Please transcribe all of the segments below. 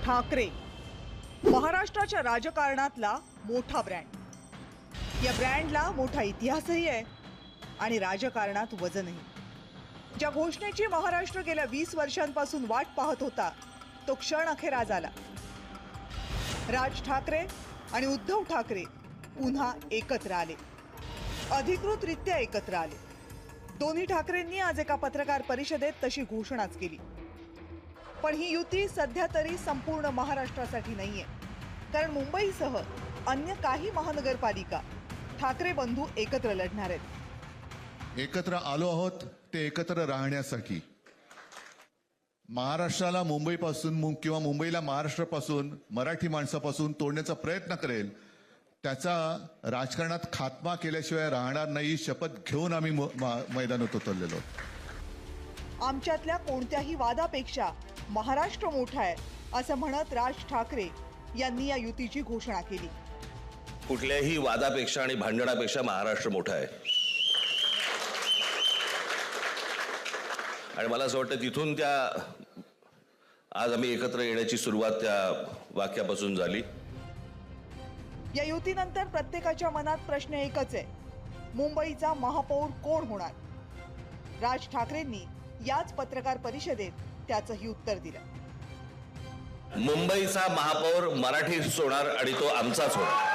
ठाकरे महाराष्ट्राच्या राजकारणातला मोठा ब्रँड. या ब्रँडला मोठा इतिहासही आहे आणि राजकारणात वजनही. ज्या घोषणेची महाराष्ट्र गेल्या 20 वर्षांपासून वाट पाहत होता तो क्षण अखेर आज आला. राज ठाकरे आणि उद्धव ठाकरे पुन्हा एकत्र आले, अधिकृतरित्या एकत्र आले. दोन्ही ठाकरेंनी आज एका पत्रकार परिषदेत तशी घोषणाच केली. पण ही युती सध्या तरी संपूर्ण महाराष्ट्रासाठी नाहीये, कारण मुंबईसह अन्य काही महानगरपालिका ठाकरे बंधू एकत्र लढणार आहेत. एकत्र आलो आहोत ते एकत्र राहण्यासाठी. महाराष्ट्राला मुंबईपासून किंवा मुंबईला महाराष्ट्रापासून, मराठी माणसापासून तोडण्याचा प्रयत्न करेल त्याचा राजकारणात खात्मा केल्याशिवाय राहणार नाही, शपथ घेऊन आम्ही मैदानात उतरलेलो. आमच्यातल्या कोणत्याही वादापेक्षा महाराष्ट्र मोठा आहे असं म्हणत राज ठाकरे यांनी या युतीची घोषणा केली. कुठल्याही वादापेक्षा आणि भांडणापेक्षा महाराष्ट्र मोठा आहे. आणि मला असं वाटतं तिथून आज आम्ही एकत्र येण्याची सुरुवात त्या वाक्यापासून झाली. या युतीनंतर प्रत्येकाच्या मनात प्रश्न एकच आहे, मुंबईचा महापौर कोण होणार? राज ठाकरेंनी याच पत्रकार परिषदेत त्याचंही उत्तर दिलं. मुंबईचा महापौर मराठीच होणार आणि तो आमचाच होणार.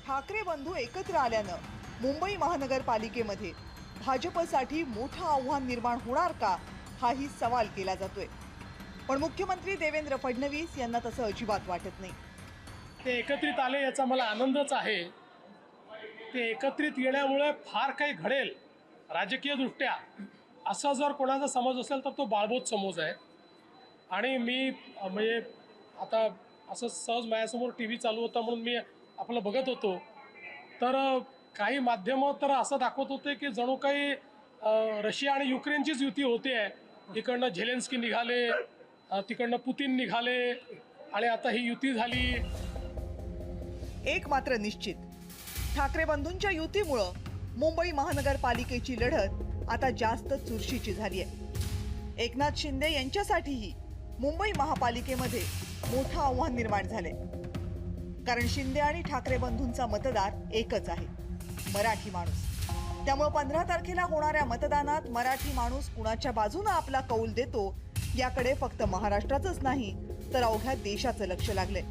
ठाकरे बंधू एकत्र आल्यानं मुंबई महानगरपालिकेमध्ये भाजपसाठी मोठं आव्हान निर्माण होणार का, हाही सवाल केला जातोय. पण मुख्यमंत्री देवेंद्र फडणवीस यांना तसं अजिबात वाटत नाही. ते एकत्रित आले याचा मला आनंदच आहे. ते एकत्रित येण्यामुळे फार काही घडेल राजकीय दृष्ट्या असा जर कोणाचा समज असेल तर तो बाळबोध समज आहे. आणि मी म्हणजे आता असं सहज माझ्यासमोर TV चालू होता म्हणून मी आपलं बघत होतो, तर काही माध्यमं तर असं दाखवत होते की जणू काही रशिया आणि युक्रेनचीच युती होते आहे. इकडनं झेलेन्स्की निघाले, तिकडनं पुतीन निघाले आणि आता ही युती झाली. एक मात्र निश्चित, ठाकरे बंधूंच्या युतीमुळं मुंबई महानगरपालिकेची लढत आता जास्त चुरशीची झाली आहे. एकनाथ शिंदे यांच्यासाठीही मुंबई महापालिकेमध्ये मोठं आव्हान निर्माण झाले, कारण शिंदे आणि ठाकरे बंधूंचा मतदार एकच आहे, मराठी माणूस. त्यामुळे 15 तारखेला होणाऱ्या मतदानात मराठी माणूस कुणाच्या बाजूने आपला कौल देतो याकडे फक्त महाराष्ट्राचंच नाही तर अवघ्या देशाचं लक्ष लागलंय.